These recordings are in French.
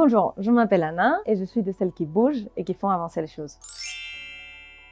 Bonjour, je m'appelle Anna et je suis de celles qui bougent et qui font avancer les choses.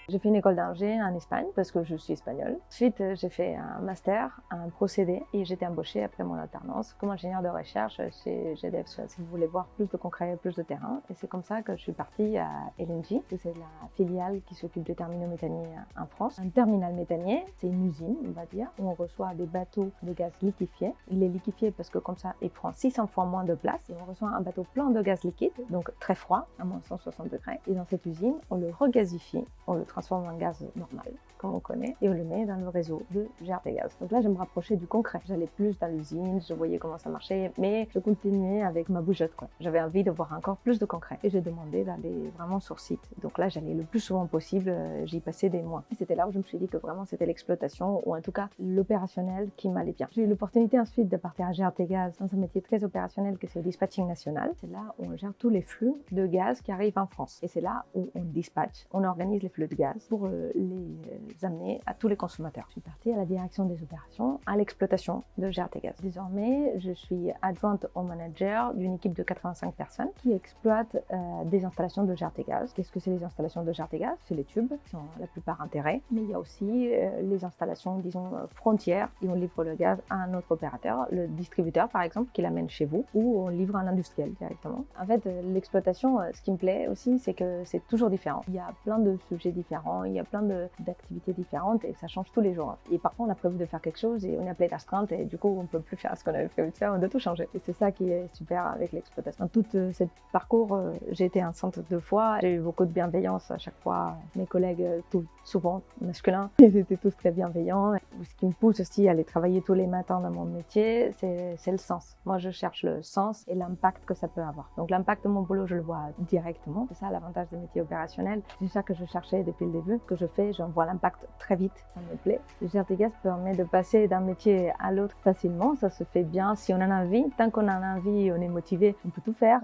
J'ai fait une école d'ingé en Espagne parce que je suis espagnole. Ensuite, j'ai fait un master, un procédé et j'ai été embauchée après mon alternance comme ingénieur de recherche chez GDF Suez. Si vous voulez voir plus de concret, plus de terrain. Et c'est comme ça que je suis partie à LNG, c'est la filiale qui s'occupe des terminaux méthaniers en France. Un terminal méthanier, c'est une usine, on va dire, où on reçoit des bateaux de gaz liquéfié. Il est liquéfié parce que comme ça, il prend 600 fois moins de place et on reçoit un bateau plein de gaz liquide, donc très froid, à moins 160 degrés. Et dans cette usine, on le regazifie, on le transforme en gaz normal, comme on connaît, et on le met dans le réseau de GRTgaz. Donc là, je me rapprochais du concret. J'allais plus dans l'usine, je voyais comment ça marchait, mais je continuais avec ma bougeotte, quoi. J'avais envie de voir encore plus de concret. Et j'ai demandé d'aller vraiment sur site. Donc là, j'allais le plus souvent possible, j'y passais des mois. Et c'était là où je me suis dit que vraiment, c'était l'exploitation, ou en tout cas, l'opérationnel qui m'allait bien. J'ai eu l'opportunité ensuite de partir à GRTgaz dans un métier très opérationnel que c'est le dispatching national. C'est là où on gère tous les flux de gaz qui arrivent en France. Et c'est là où on dispatche, on organise les flux de gaz pour les amener à tous les consommateurs. Je suis partie à la direction des opérations, à l'exploitation de GRTgaz. Désormais, je suis adjointe au manager d'une équipe de 85 personnes qui exploitent des installations de GRTgaz. Qu'est-ce que c'est les installations de GRTgaz? C'est les tubes qui sont la plupart enterrés, mais il y a aussi les installations, disons, frontières, et on livre le gaz à un autre opérateur, le distributeur par exemple, qui l'amène chez vous, ou on livre à un industriel directement. En fait, l'exploitation, ce qui me plaît aussi, c'est que c'est toujours différent. Il y a plein de sujets différents, il y a plein d'activités différentes et ça change tous les jours. Et parfois on a prévu de faire quelque chose et on est appelé d'astreinte et du coup on ne peut plus faire ce qu'on avait prévu de faire, on doit tout changer. Et c'est ça qui est super avec l'exploitation. Dans tout ce parcours, j'ai été enceinte 2 fois, j'ai eu beaucoup de bienveillance à chaque fois. Mes collègues, souvent masculins, ils étaient tous très bienveillants. Ce qui me pousse aussi à aller travailler tous les matins dans mon métier, c'est le sens. Moi je cherche le sens et l'impact que ça peut avoir. Donc l'impact de mon boulot, je le vois directement. C'est ça l'avantage des métiers opérationnels. C'est ça que je cherchais depuis le début. Ce que je fais, j'en vois l'impact très vite, ça me plaît. Le GRTgaz permet de passer d'un métier à l'autre facilement, ça se fait bien si on en a envie. Tant qu'on en a envie, on est motivé, on peut tout faire.